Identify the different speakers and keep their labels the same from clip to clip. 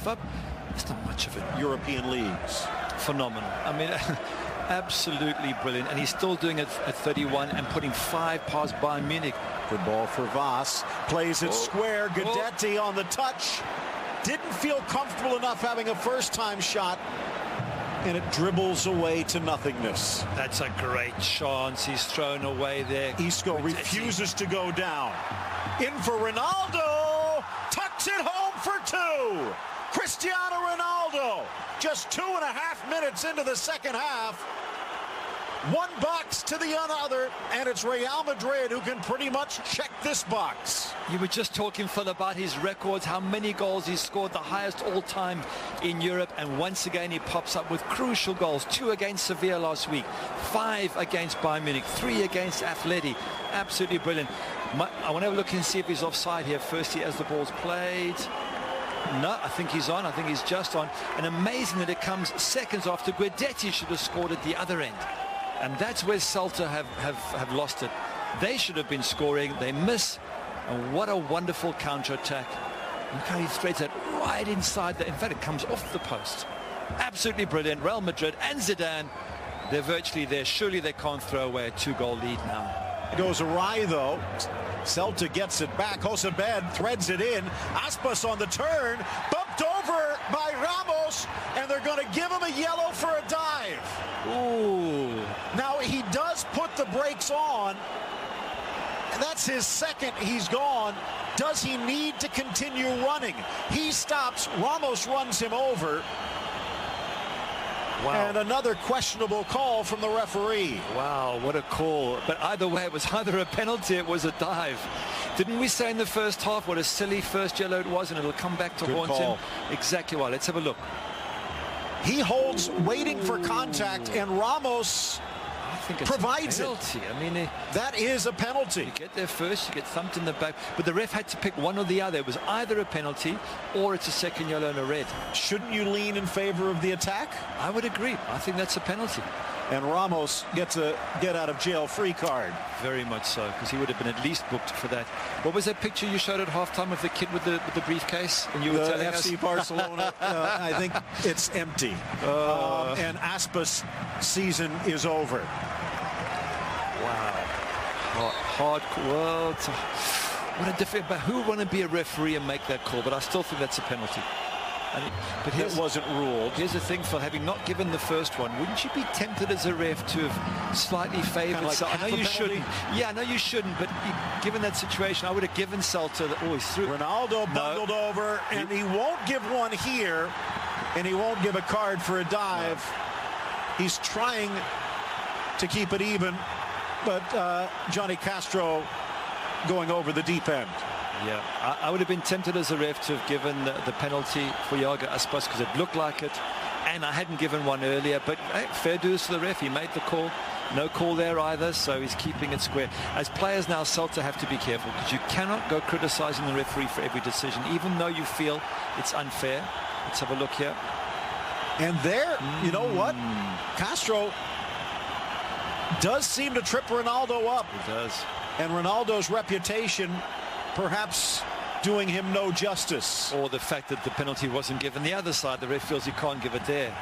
Speaker 1: himself up. There's not much of it.
Speaker 2: European leagues.
Speaker 1: Phenomenal. I mean, absolutely brilliant. And he's still doing it at 31 and putting 5 past Bayern Munich.
Speaker 2: Good ball for Voss. Plays it square. Guidetti on the touch. Didn't feel comfortable enough having a first-time shot. And it dribbles away to nothingness.
Speaker 1: That's a great chance. He's thrown away there.
Speaker 2: Isco refuses to go down. In for Ronaldo. Tucks it home for 2. Cristiano Ronaldo. Just 2.5 minutes into the second half. One box to the other, and it's Real Madrid who can pretty much check this box.
Speaker 1: You were just talking, Phil, about his records, how many goals he's scored, the highest all-time in Europe, and once again he pops up with crucial goals. 2 against Sevilla last week, 5 against Bayern Munich, 3 against Atleti. Absolutely brilliant. I want to have a look and see if he's offside here. Firstly, as the ball's played. No, I think he's on. I think he's just on. And amazing that it comes seconds after Guidetti should have scored at the other end. And that's where Celta have lost it. They should have been scoring. They miss. And what a wonderful counter-attack. Look how he threads it right inside. In fact, it comes off the post. Absolutely brilliant. Real Madrid and Zidane, they're virtually there. Surely they can't throw away a 2-goal lead now.
Speaker 2: It goes awry, though. Celta gets it back. Josebed threads it in. Aspas on the turn. Bumped over by Ramos. And they're going to give him a yellow for a dive.
Speaker 1: Ooh.
Speaker 2: Now, he does put the brakes on. And that's his second. He's gone. Does he need to continue running? He stops. Ramos runs him over. Wow. And another questionable call from the referee.
Speaker 1: Wow, what a call. But either way, it was either a penalty, it was a dive. Didn't we say in the first half what a silly first yellow it was, and it'll come back to haunt him? Exactly why. Let's have a look.
Speaker 2: He holds, waiting for contact, and Ramos provides it.
Speaker 1: I mean,
Speaker 2: that is a penalty.
Speaker 1: You get there first, you get thumped in the back, but the ref had to pick one or the other. It was either a penalty or it's a second yellow and a red.
Speaker 2: Shouldn't you lean in favor of the attack?
Speaker 1: I would agree. I think that's a penalty.
Speaker 2: And Ramos gets a get-out-of-jail-free card.
Speaker 1: Very much so, because he would have been at least booked for that. What was that picture you showed at halftime of the kid with the briefcase? And you were telling
Speaker 2: FC
Speaker 1: us?
Speaker 2: Barcelona, I think it's empty. And Aspas' season is over.
Speaker 1: Wow. Hard call. What a different. But who would want to be a referee and make that call? But I still think that's a penalty. But
Speaker 2: it wasn't ruled.
Speaker 1: Here's the thing, Phil, having not given the first one, wouldn't you be tempted as a ref to have slightly favoured?
Speaker 2: Like
Speaker 1: I know you shouldn't. Yeah, I know you shouldn't, but given that situation, I would have given Celta that. Oh, he's through.
Speaker 2: Ronaldo bundled over, and he won't give one here, and he won't give a card for a dive. No. He's trying to keep it even, but Johnny Castro going over the deep end.
Speaker 1: Yeah, I would have been tempted as a ref to have given the penalty for Yago Aspas because it looked like it, and I hadn't given one earlier, but hey, fair dues to the ref. He made the call. No call there either, so he's keeping it square. As players now, Celta have to be careful because you cannot go criticising the referee for every decision, even though you feel it's unfair. Let's have a look here.
Speaker 2: And there, you know what? Castro does seem to trip Ronaldo up.
Speaker 1: He does. And
Speaker 2: Ronaldo's reputation perhaps doing him no justice.
Speaker 1: Or the fact that the penalty wasn't given the other side. The ref feels he can't give it there.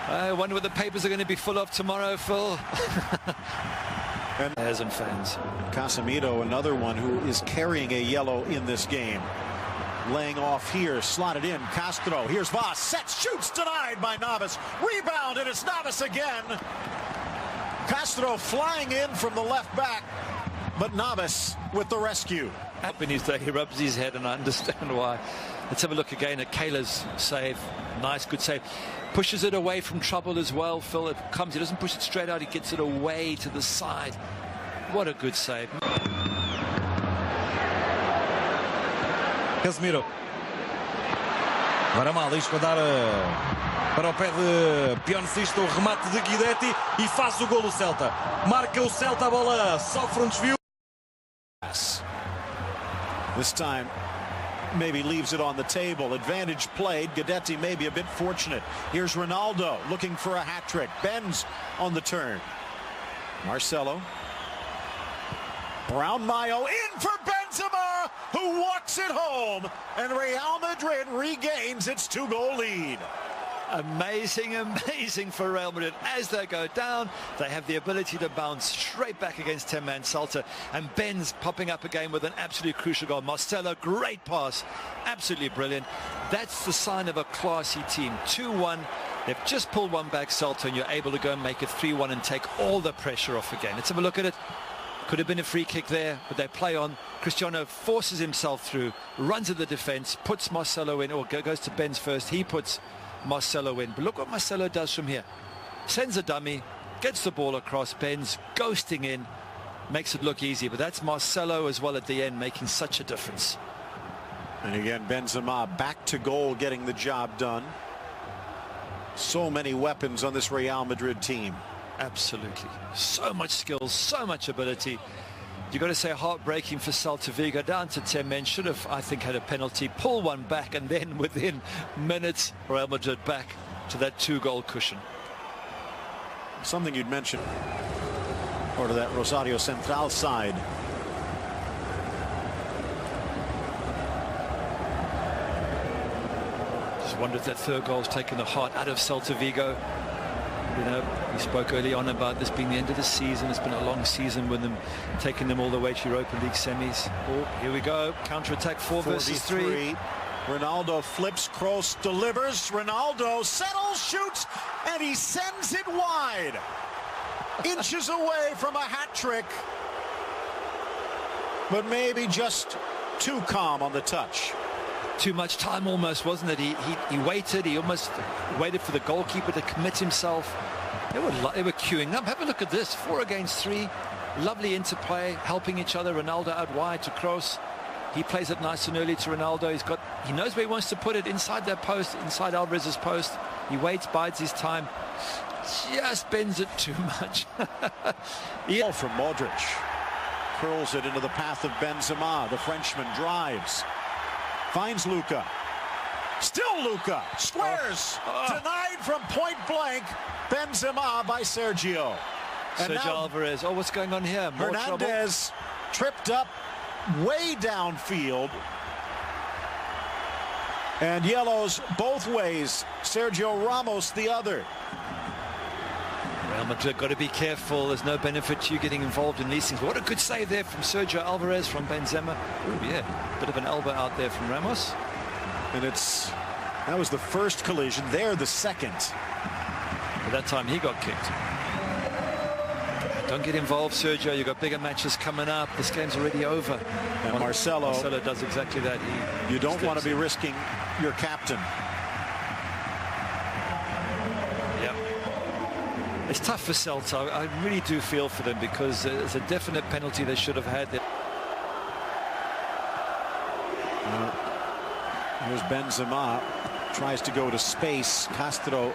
Speaker 1: I wonder what the papers are going to be full of tomorrow, Phil. Players and fans.
Speaker 2: Casemiro, another one who is carrying a yellow in this game. Laying off here, slotted in. Castro, here's Voss, sets, shoots, denied by Navas. Rebound, and it's Navas again. Castro flying in from the left back, but Navas with the rescue.
Speaker 1: Up in his day, he rubs his head, and I understand why. Let's have a look again at Kayla's save. Nice, good save. Pushes it away from trouble as well, Phil. It comes, he doesn't push it straight out, he gets it away to the side. What a good save.
Speaker 3: Casemiro. Agora mal, isto a dar para o pé de Pionecista, o remate de Guidetti e faz o golo Celta. Marca o Celta, a bola sofre desvio.
Speaker 2: This time maybe leaves it on the table. Advantage played. Guidetti maybe a bit fortunate. Here's Ronaldo looking for a hat-trick. Benz on the turn. Marcelo. Brown Mayo in for Benzema. who walks it home, and Real Madrid regains its 2-goal lead.
Speaker 1: Amazing, amazing for Real Madrid. As they go down, they have the ability to bounce straight back against 10-man Celta. And Ben's popping up again with an absolutely crucial goal. Marcelo, great pass. Absolutely brilliant. That's the sign of a classy team. 2-1. They've just pulled one back, Celta, and you're able to go and make it 3-1 and take all the pressure off again. Let's have a look at it. Could have been a free kick there, but they play on. Cristiano forces himself through, runs at the defense, puts Marcelo in, or goes to Ben's first. He puts Marcelo in. But look what Marcelo does from here. Sends a dummy, gets the ball across, Ben's ghosting in, makes it look easy. But that's Marcelo as well at the end, making such a difference.
Speaker 2: And again, Benzema back to goal, getting the job done. So many weapons on this Real Madrid team.
Speaker 1: Absolutely. So much skill, so much ability. You've got to say heartbreaking for Celta Vigo, down to 10 men. Should have, I think, had a penalty, pull one back, and then within minutes, Real Madrid back to that 2-goal cushion.
Speaker 2: Something you'd mentioned, or to that Rosario Central side.
Speaker 1: Just wonder if that third goal's taken the heart out of Celta Vigo. You know, we spoke early on about this being the end of the season. It's been a long season with them, taking them all the way to Europa League semis. Oh, here we go. Counter-attack, 4 versus 3.
Speaker 2: Ronaldo flips, Kroos delivers. Ronaldo settles, shoots, and he sends it wide. Inches away from a hat trick. But maybe just too calm on the touch.
Speaker 1: Too much time almost, wasn't it? He waited. He almost waited for the goalkeeper to commit himself. They were queuing up. Have a look at this. 4 against 3. Lovely interplay, helping each other. Ronaldo out wide to Kroos. He plays it nice and early to Ronaldo. He knows where he wants to put it, inside that post, inside Alvarez's post. He waits, bides his time. Just bends it too much.
Speaker 2: Yeah. From Modric. Curls it into the path of Benzema. The Frenchman drives. Finds Luka. Still Luka. Squares. Denied from point blank. Benzema by Sergio. And
Speaker 1: Sergio Alvarez. Oh, what's going on here? More
Speaker 2: Hernandez tripped up way downfield. And yellows both ways. Sergio Ramos the other.
Speaker 1: Real Madrid got to be careful. There's no benefit to you getting involved in these things. What a good save there from Sergio Alvarez, from Benzema. Oh, yeah. Bit of an elbow out there from Ramos.
Speaker 2: And that was the first collision. There, the second.
Speaker 1: At that time, he got kicked. Don't get involved, Sergio. You've got bigger matches coming up. This game's already over.
Speaker 2: And Marcelo
Speaker 1: does exactly that.
Speaker 2: You don't want to be risking your captain.
Speaker 1: It's tough for Celta. I really do feel for them, because there's a definite penalty they should have had.
Speaker 2: Here's Benzema. Tries to go to space. Castro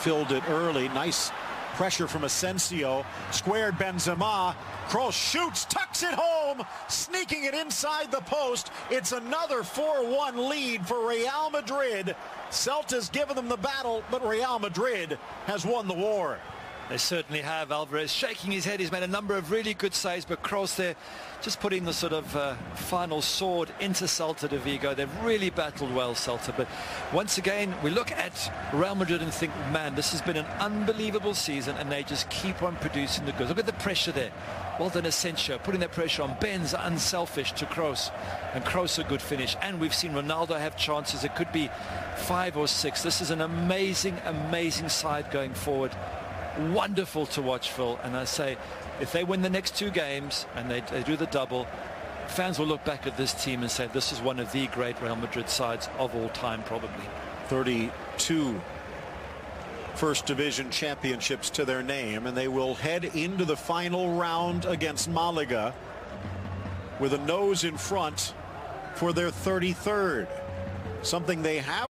Speaker 2: filled it early. Nice pressure from Asensio. Squared Benzema. Kroos shoots, tucks it home, sneaking it inside the post. It's another 4-1 lead for Real Madrid. Celta's given them the battle, but Real Madrid has won the war.
Speaker 1: They certainly have. Alvarez shaking his head. He's made a number of really good saves, but Kroos there just putting the sort of final sword into Celta de Vigo. They've really battled well, Celta. But once again, we look at Real Madrid and think, man, this has been an unbelievable season, and they just keep on producing the goods. Look at the pressure there. Well done, Asensio, putting that pressure on. Ben's unselfish to Kroos, and Kroos a good finish. And we've seen Ronaldo have chances. It could be 5 or 6. This is an amazing, amazing side going forward. Wonderful to watch, Phil. And I say, if they win the next 2 games and they do the double, fans will look back at this team and say this is one of the great Real Madrid sides of all time, probably.
Speaker 2: 32 First Division championships to their name, and they will head into the final round against Malaga with a nose in front for their 33rd. Something they have